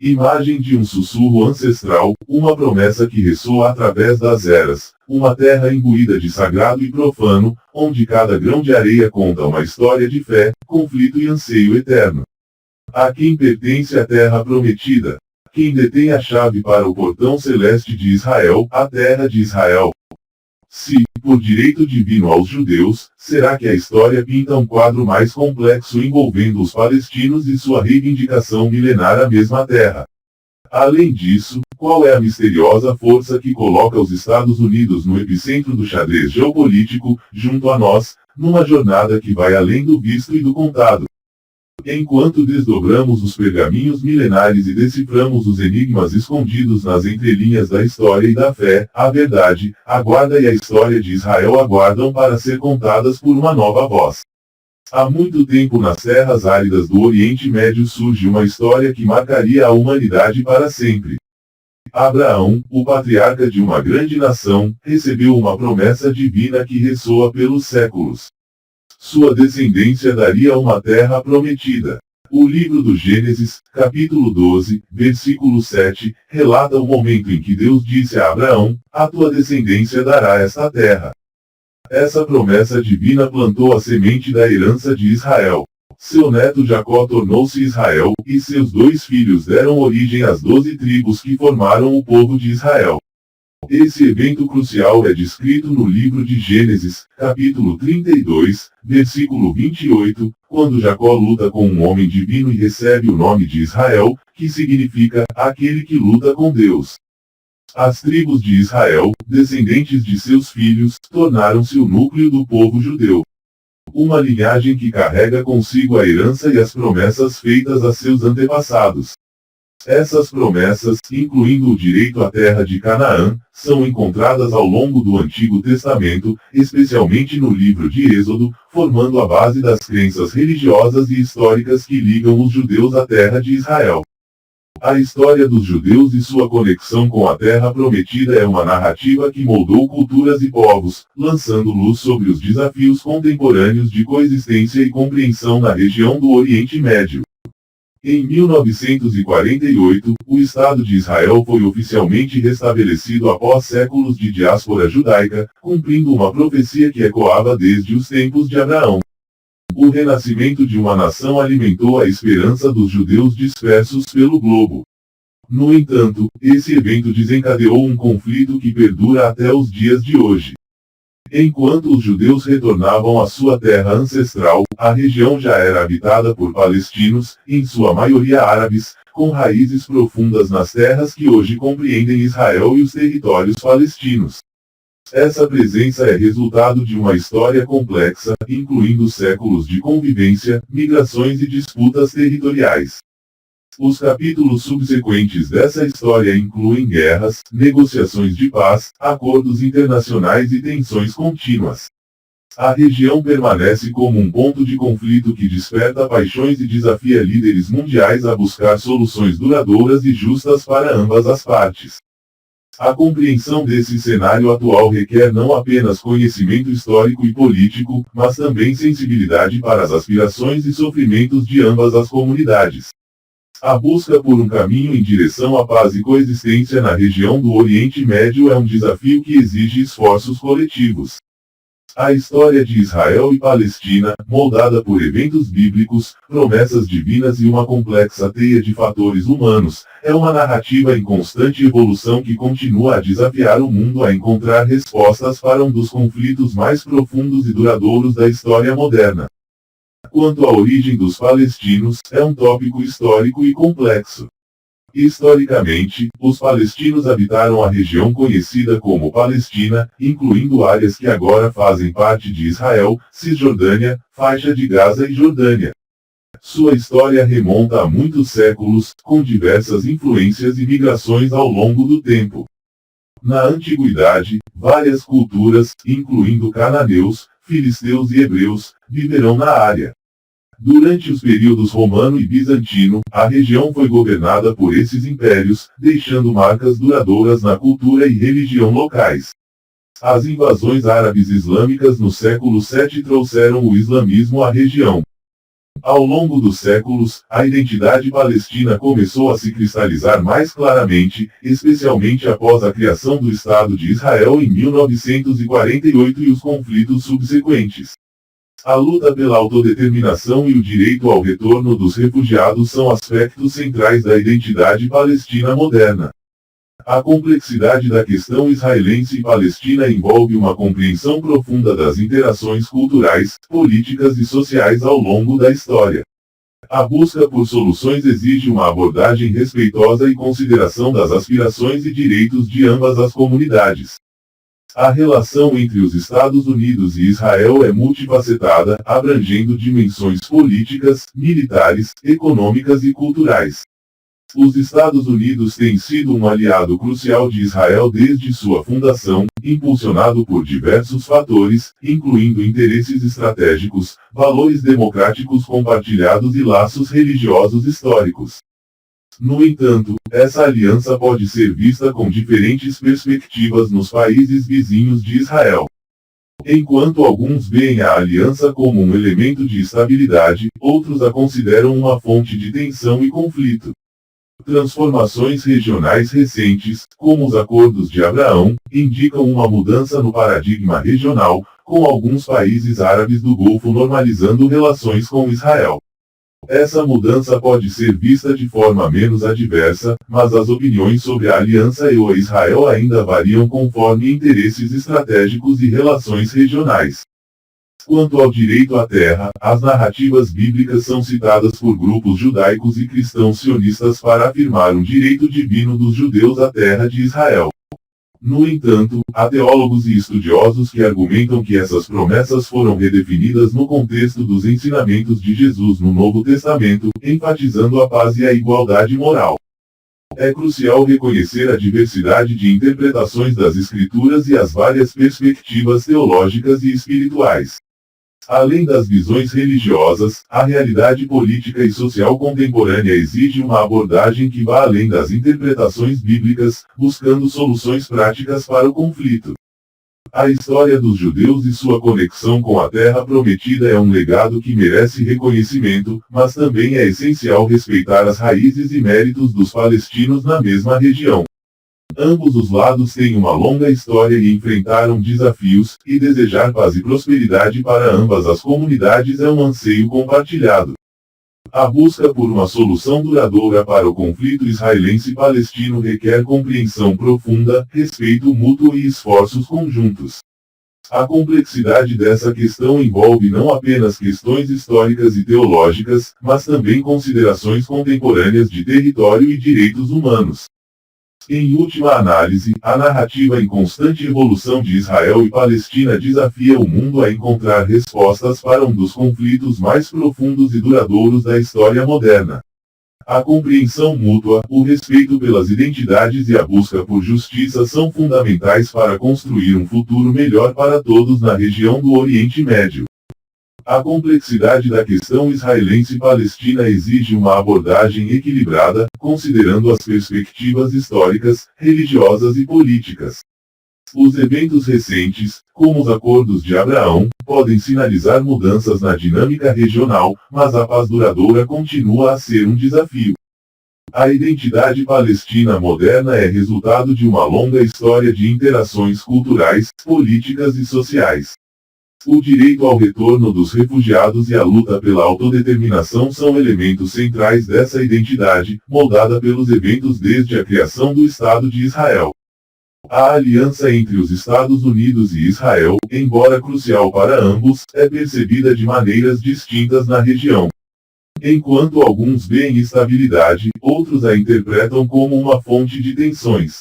Imagem de um sussurro ancestral, uma promessa que ressoa através das eras, uma terra imbuída de sagrado e profano, onde cada grão de areia conta uma história de fé, conflito e anseio eterno. A quem pertence a terra prometida? Quem detém a chave para o portão celeste de Israel, a terra de Israel? Se, por direito divino aos judeus, será que a história pinta um quadro mais complexo envolvendo os palestinos e sua reivindicação milenar à mesma terra? Além disso, qual é a misteriosa força que coloca os Estados Unidos no epicentro do xadrez geopolítico, junto a nós, numa jornada que vai além do visto e do contado? Enquanto desdobramos os pergaminhos milenares e deciframos os enigmas escondidos nas entrelinhas da história e da fé, a verdade, a guarda e a história de Israel aguardam para ser contadas por uma nova voz. Há muito tempo nas terras áridas do Oriente Médio surge uma história que marcaria a humanidade para sempre. Abraão, o patriarca de uma grande nação, recebeu uma promessa divina que ressoa pelos séculos. Sua descendência daria uma terra prometida. O livro do Gênesis, capítulo 12, versículo 7, relata o momento em que Deus disse a Abraão: a tua descendência dará esta terra. Essa promessa divina plantou a semente da herança de Israel. Seu neto Jacó tornou-se Israel, e seus 2 filhos deram origem às 12 tribos que formaram o povo de Israel. Esse evento crucial é descrito no livro de Gênesis, capítulo 32, versículo 28, quando Jacó luta com um homem divino e recebe o nome de Israel, que significa, aquele que luta com Deus. As tribos de Israel, descendentes de seus filhos, tornaram-se o núcleo do povo judeu. Uma linhagem que carrega consigo a herança e as promessas feitas a seus antepassados. Essas promessas, incluindo o direito à terra de Canaã, são encontradas ao longo do Antigo Testamento, especialmente no livro de Êxodo, formando a base das crenças religiosas e históricas que ligam os judeus à terra de Israel. A história dos judeus e sua conexão com a terra prometida é uma narrativa que moldou culturas e povos, lançando luz sobre os desafios contemporâneos de coexistência e compreensão na região do Oriente Médio. Em 1948, o Estado de Israel foi oficialmente restabelecido após séculos de diáspora judaica, cumprindo uma profecia que ecoava desde os tempos de Abraão. O renascimento de uma nação alimentou a esperança dos judeus dispersos pelo globo. No entanto, esse evento desencadeou um conflito que perdura até os dias de hoje. Enquanto os judeus retornavam à sua terra ancestral, a região já era habitada por palestinos, em sua maioria árabes, com raízes profundas nas terras que hoje compreendem Israel e os territórios palestinos. Essa presença é resultado de uma história complexa, incluindo séculos de convivência, migrações e disputas territoriais. Os capítulos subsequentes dessa história incluem guerras, negociações de paz, acordos internacionais e tensões contínuas. A região permanece como um ponto de conflito que desperta paixões e desafia líderes mundiais a buscar soluções duradouras e justas para ambas as partes. A compreensão desse cenário atual requer não apenas conhecimento histórico e político, mas também sensibilidade para as aspirações e sofrimentos de ambas as comunidades. A busca por um caminho em direção à paz e coexistência na região do Oriente Médio é um desafio que exige esforços coletivos. A história de Israel e Palestina, moldada por eventos bíblicos, promessas divinas e uma complexa teia de fatores humanos, é uma narrativa em constante evolução que continua a desafiar o mundo a encontrar respostas para um dos conflitos mais profundos e duradouros da história moderna. Quanto à origem dos palestinos, é um tópico histórico e complexo. Historicamente, os palestinos habitaram a região conhecida como Palestina, incluindo áreas que agora fazem parte de Israel, Cisjordânia, Faixa de Gaza e Jordânia. Sua história remonta a muitos séculos, com diversas influências e migrações ao longo do tempo. Na antiguidade, várias culturas, incluindo cananeus, filisteus e hebreus, viveram na área. Durante os períodos romano e bizantino, a região foi governada por esses impérios, deixando marcas duradouras na cultura e religião locais. As invasões árabes islâmicas no século VII trouxeram o islamismo à região. Ao longo dos séculos, a identidade palestina começou a se cristalizar mais claramente, especialmente após a criação do Estado de Israel em 1948 e os conflitos subsequentes. A luta pela autodeterminação e o direito ao retorno dos refugiados são aspectos centrais da identidade palestina moderna. A complexidade da questão israelense e palestina envolve uma compreensão profunda das interações culturais, políticas e sociais ao longo da história. A busca por soluções exige uma abordagem respeitosa e consideração das aspirações e direitos de ambas as comunidades. A relação entre os Estados Unidos e Israel é multifacetada, abrangendo dimensões políticas, militares, econômicas e culturais. Os Estados Unidos têm sido um aliado crucial de Israel desde sua fundação, impulsionado por diversos fatores, incluindo interesses estratégicos, valores democráticos compartilhados e laços religiosos históricos. No entanto, essa aliança pode ser vista com diferentes perspectivas nos países vizinhos de Israel. Enquanto alguns veem a aliança como um elemento de estabilidade, outros a consideram uma fonte de tensão e conflito. Transformações regionais recentes, como os Acordos de Abraão, indicam uma mudança no paradigma regional, com alguns países árabes do Golfo normalizando relações com Israel. Essa mudança pode ser vista de forma menos adversa, mas as opiniões sobre a aliança e o Israel ainda variam conforme interesses estratégicos e relações regionais. Quanto ao direito à terra, as narrativas bíblicas são citadas por grupos judaicos e cristãos sionistas para afirmar um direito divino dos judeus à terra de Israel. No entanto, há teólogos e estudiosos que argumentam que essas promessas foram redefinidas no contexto dos ensinamentos de Jesus no Novo Testamento, enfatizando a paz e a igualdade moral. É crucial reconhecer a diversidade de interpretações das Escrituras e as várias perspectivas teológicas e espirituais. Além das visões religiosas, a realidade política e social contemporânea exige uma abordagem que vá além das interpretações bíblicas, buscando soluções práticas para o conflito. A história dos judeus e sua conexão com a Terra Prometida é um legado que merece reconhecimento, mas também é essencial respeitar as raízes e méritos dos palestinos na mesma região. Ambos os lados têm uma longa história e enfrentaram desafios, e desejar paz e prosperidade para ambas as comunidades é um anseio compartilhado. A busca por uma solução duradoura para o conflito israelense-palestino requer compreensão profunda, respeito mútuo e esforços conjuntos. A complexidade dessa questão envolve não apenas questões históricas e teológicas, mas também considerações contemporâneas de território e direitos humanos. Em última análise, a narrativa em constante evolução de Israel e Palestina desafia o mundo a encontrar respostas para um dos conflitos mais profundos e duradouros da história moderna. A compreensão mútua, o respeito pelas identidades e a busca por justiça são fundamentais para construir um futuro melhor para todos na região do Oriente Médio. A complexidade da questão israelense-palestina exige uma abordagem equilibrada, considerando as perspectivas históricas, religiosas e políticas. Os eventos recentes, como os Acordos de Abraão, podem sinalizar mudanças na dinâmica regional, mas a paz duradoura continua a ser um desafio. A identidade palestina moderna é resultado de uma longa história de interações culturais, políticas e sociais. O direito ao retorno dos refugiados e a luta pela autodeterminação são elementos centrais dessa identidade, moldada pelos eventos desde a criação do Estado de Israel. A aliança entre os Estados Unidos e Israel, embora crucial para ambos, é percebida de maneiras distintas na região. Enquanto alguns veem estabilidade, outros a interpretam como uma fonte de tensões.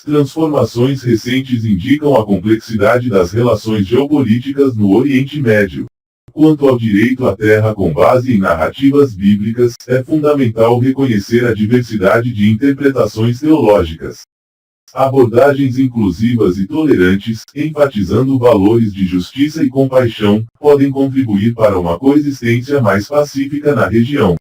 Transformações recentes indicam a complexidade das relações geopolíticas no Oriente Médio. Quanto ao direito à terra com base em narrativas bíblicas, é fundamental reconhecer a diversidade de interpretações teológicas. Abordagens inclusivas e tolerantes, enfatizando valores de justiça e compaixão, podem contribuir para uma coexistência mais pacífica na região.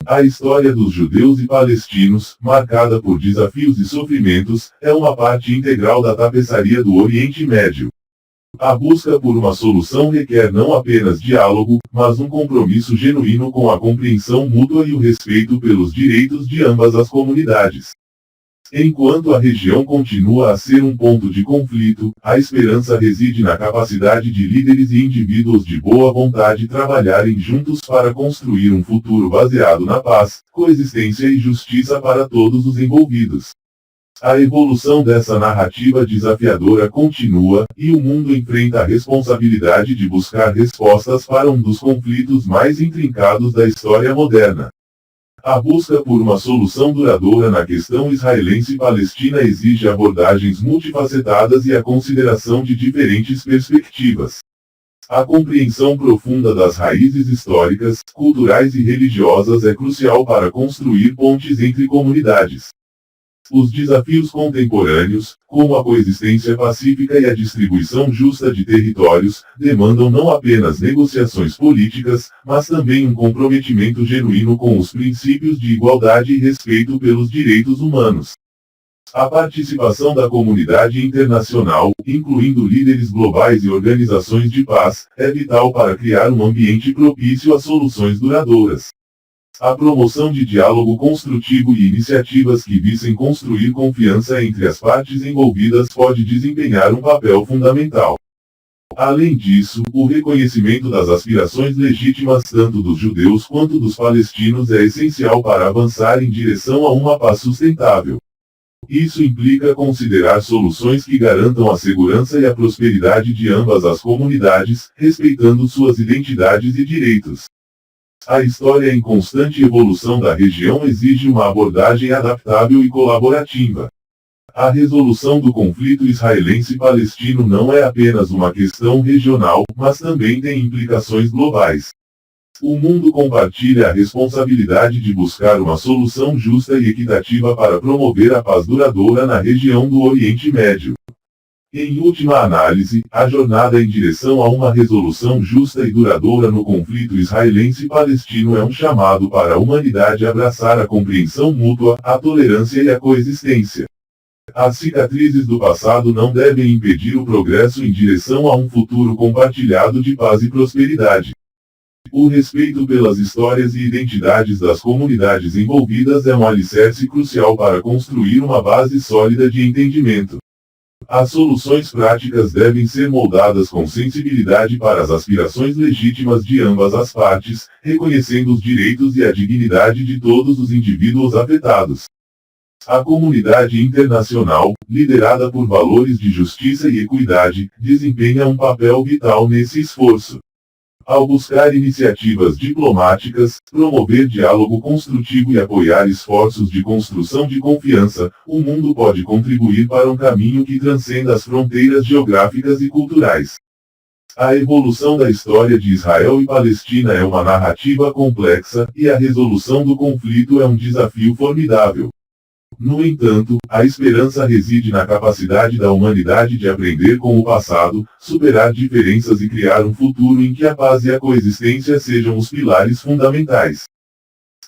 A história dos judeus e palestinos, marcada por desafios e sofrimentos, é uma parte integral da tapeçaria do Oriente Médio. A busca por uma solução requer não apenas diálogo, mas um compromisso genuíno com a compreensão mútua e o respeito pelos direitos de ambas as comunidades. Enquanto a região continua a ser um ponto de conflito, a esperança reside na capacidade de líderes e indivíduos de boa vontade trabalharem juntos para construir um futuro baseado na paz, coexistência e justiça para todos os envolvidos. A evolução dessa narrativa desafiadora continua, e o mundo enfrenta a responsabilidade de buscar respostas para um dos conflitos mais intrincados da história moderna. A busca por uma solução duradoura na questão israelense-palestina exige abordagens multifacetadas e a consideração de diferentes perspectivas. A compreensão profunda das raízes históricas, culturais e religiosas é crucial para construir pontes entre comunidades. Os desafios contemporâneos, como a coexistência pacífica e a distribuição justa de territórios, demandam não apenas negociações políticas, mas também um comprometimento genuíno com os princípios de igualdade e respeito pelos direitos humanos. A participação da comunidade internacional, incluindo líderes globais e organizações de paz, é vital para criar um ambiente propício a soluções duradouras. A promoção de diálogo construtivo e iniciativas que visem construir confiança entre as partes envolvidas pode desempenhar um papel fundamental. Além disso, o reconhecimento das aspirações legítimas tanto dos judeus quanto dos palestinos é essencial para avançar em direção a uma paz sustentável. Isso implica considerar soluções que garantam a segurança e a prosperidade de ambas as comunidades, respeitando suas identidades e direitos. A história em constante evolução da região exige uma abordagem adaptável e colaborativa. A resolução do conflito israelense-palestino não é apenas uma questão regional, mas também tem implicações globais. O mundo compartilha a responsabilidade de buscar uma solução justa e equitativa para promover a paz duradoura na região do Oriente Médio. Em última análise, a jornada em direção a uma resolução justa e duradoura no conflito israelense-palestino é um chamado para a humanidade abraçar a compreensão mútua, a tolerância e a coexistência. As cicatrizes do passado não devem impedir o progresso em direção a um futuro compartilhado de paz e prosperidade. O respeito pelas histórias e identidades das comunidades envolvidas é um alicerce crucial para construir uma base sólida de entendimento. As soluções práticas devem ser moldadas com sensibilidade para as aspirações legítimas de ambas as partes, reconhecendo os direitos e a dignidade de todos os indivíduos afetados. A comunidade internacional, liderada por valores de justiça e equidade, desempenha um papel vital nesse esforço. Ao buscar iniciativas diplomáticas, promover diálogo construtivo e apoiar esforços de construção de confiança, o mundo pode contribuir para um caminho que transcenda as fronteiras geográficas e culturais. A evolução da história de Israel e Palestina é uma narrativa complexa, e a resolução do conflito é um desafio formidável. No entanto, a esperança reside na capacidade da humanidade de aprender com o passado, superar diferenças e criar um futuro em que a paz e a coexistência sejam os pilares fundamentais.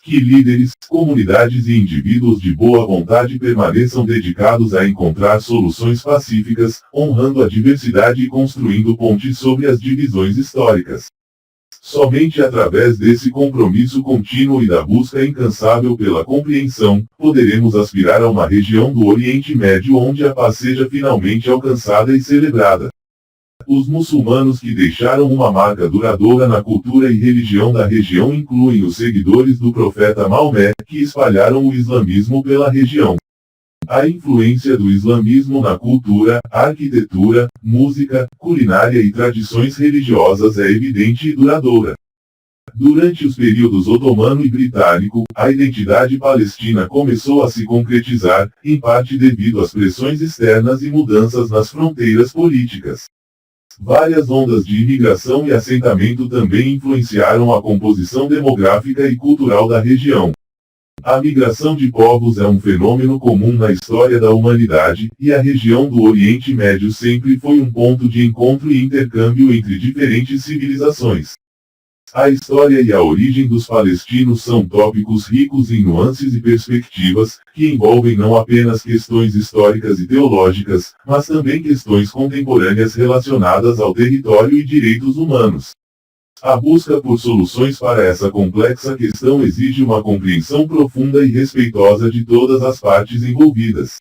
Que líderes, comunidades e indivíduos de boa vontade permaneçam dedicados a encontrar soluções pacíficas, honrando a diversidade e construindo pontes sobre as divisões históricas. Somente através desse compromisso contínuo e da busca incansável pela compreensão, poderemos aspirar a uma região do Oriente Médio onde a paz seja finalmente alcançada e celebrada. Os muçulmanos que deixaram uma marca duradoura na cultura e religião da região incluem os seguidores do profeta Maomé, que espalharam o islamismo pela região. A influência do islamismo na cultura, arquitetura, música, culinária e tradições religiosas é evidente e duradoura. Durante os períodos otomano e britânico, a identidade palestina começou a se concretizar, em parte devido às pressões externas e mudanças nas fronteiras políticas. Várias ondas de imigração e assentamento também influenciaram a composição demográfica e cultural da região. A migração de povos é um fenômeno comum na história da humanidade, e a região do Oriente Médio sempre foi um ponto de encontro e intercâmbio entre diferentes civilizações. A história e a origem dos palestinos são tópicos ricos em nuances e perspectivas, que envolvem não apenas questões históricas e teológicas, mas também questões contemporâneas relacionadas ao território e direitos humanos. A busca por soluções para essa complexa questão exige uma compreensão profunda e respeitosa de todas as partes envolvidas.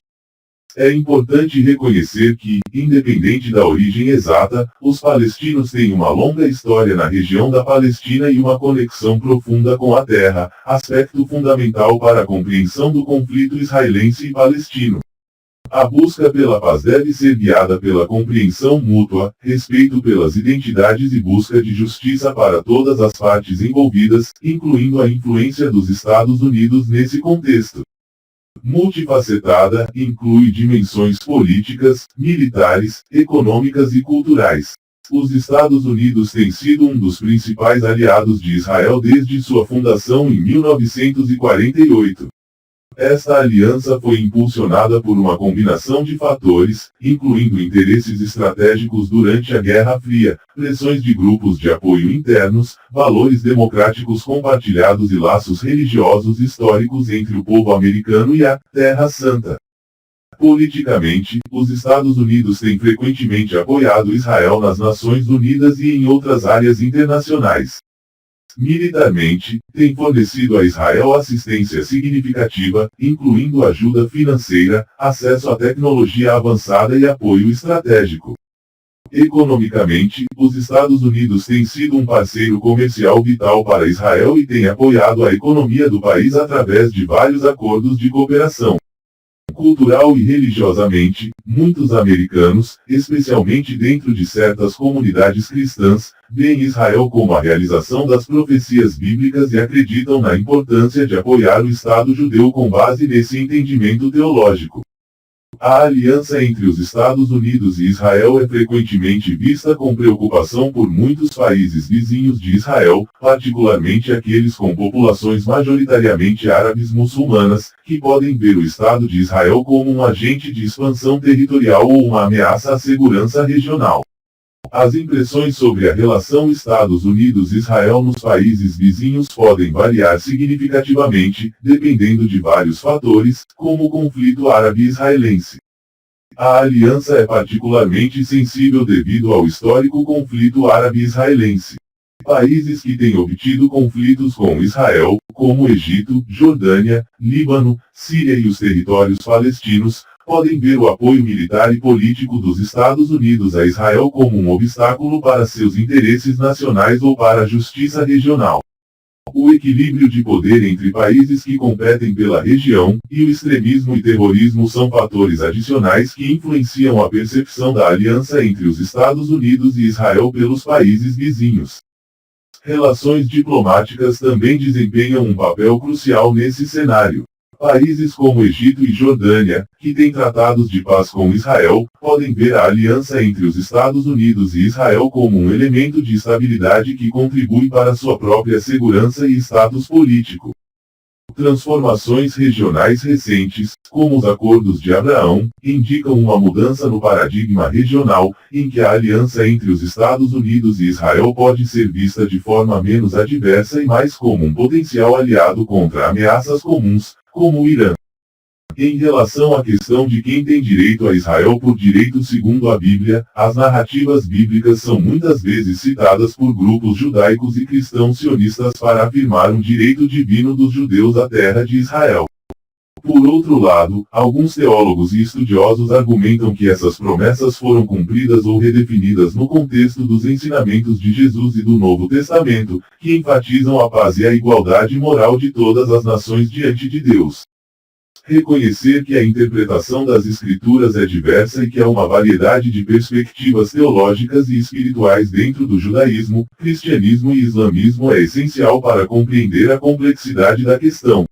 É importante reconhecer que, independente da origem exata, os palestinos têm uma longa história na região da Palestina e uma conexão profunda com a terra, aspecto fundamental para a compreensão do conflito israelense e palestino. A busca pela paz deve ser guiada pela compreensão mútua, respeito pelas identidades e busca de justiça para todas as partes envolvidas, incluindo a influência dos Estados Unidos nesse contexto. Multifacetada, inclui dimensões políticas, militares, econômicas e culturais. Os Estados Unidos têm sido um dos principais aliados de Israel desde sua fundação em 1948. Esta aliança foi impulsionada por uma combinação de fatores, incluindo interesses estratégicos durante a Guerra Fria, pressões de grupos de apoio internos, valores democráticos compartilhados e laços religiosos históricos entre o povo americano e a Terra Santa. Politicamente, os Estados Unidos têm frequentemente apoiado Israel nas Nações Unidas e em outras áreas internacionais. Militarmente, tem fornecido a Israel assistência significativa, incluindo ajuda financeira, acesso à tecnologia avançada e apoio estratégico. Economicamente, os Estados Unidos têm sido um parceiro comercial vital para Israel e têm apoiado a economia do país através de vários acordos de cooperação. Cultural e religiosamente, muitos americanos, especialmente dentro de certas comunidades cristãs, veem Israel como a realização das profecias bíblicas e acreditam na importância de apoiar o Estado judeu com base nesse entendimento teológico. A aliança entre os Estados Unidos e Israel é frequentemente vista com preocupação por muitos países vizinhos de Israel, particularmente aqueles com populações majoritariamente árabes muçulmanas, que podem ver o Estado de Israel como um agente de expansão territorial ou uma ameaça à segurança regional. As impressões sobre a relação Estados Unidos-Israel nos países vizinhos podem variar significativamente, dependendo de vários fatores, como o conflito árabe-israelense. A aliança é particularmente sensível devido ao histórico conflito árabe-israelense. Países que têm obtido conflitos com Israel, como Egito, Jordânia, Líbano, Síria e os territórios palestinos, podem ver o apoio militar e político dos Estados Unidos a Israel como um obstáculo para seus interesses nacionais ou para a justiça regional. O equilíbrio de poder entre países que competem pela região, e o extremismo e terrorismo são fatores adicionais que influenciam a percepção da aliança entre os Estados Unidos e Israel pelos países vizinhos. Relações diplomáticas também desempenham um papel crucial nesse cenário. Países como Egito e Jordânia, que têm tratados de paz com Israel, podem ver a aliança entre os Estados Unidos e Israel como um elemento de estabilidade que contribui para sua própria segurança e status político. Transformações regionais recentes, como os Acordos de Abraão, indicam uma mudança no paradigma regional, em que a aliança entre os Estados Unidos e Israel pode ser vista de forma menos adversa e mais como um potencial aliado contra ameaças comuns, como o Irã. Em relação à questão de quem tem direito a Israel por direito segundo a Bíblia, as narrativas bíblicas são muitas vezes citadas por grupos judaicos e cristãos sionistas para afirmar um direito divino dos judeus à terra de Israel. Por outro lado, alguns teólogos e estudiosos argumentam que essas promessas foram cumpridas ou redefinidas no contexto dos ensinamentos de Jesus e do Novo Testamento, que enfatizam a paz e a igualdade moral de todas as nações diante de Deus. Reconhecer que a interpretação das Escrituras é diversa e que há uma variedade de perspectivas teológicas e espirituais dentro do judaísmo, cristianismo e islamismo é essencial para compreender a complexidade da questão.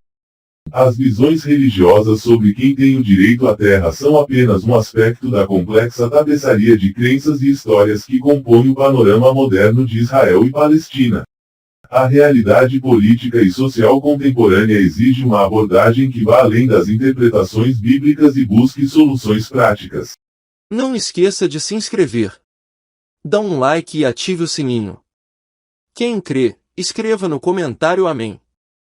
As visões religiosas sobre quem tem o direito à terra são apenas um aspecto da complexa tapeçaria de crenças e histórias que compõe o panorama moderno de Israel e Palestina. A realidade política e social contemporânea exige uma abordagem que vá além das interpretações bíblicas e busque soluções práticas. Não esqueça de se inscrever. Dá um like e ative o sininho. Quem crê, Escreva no comentário Amém.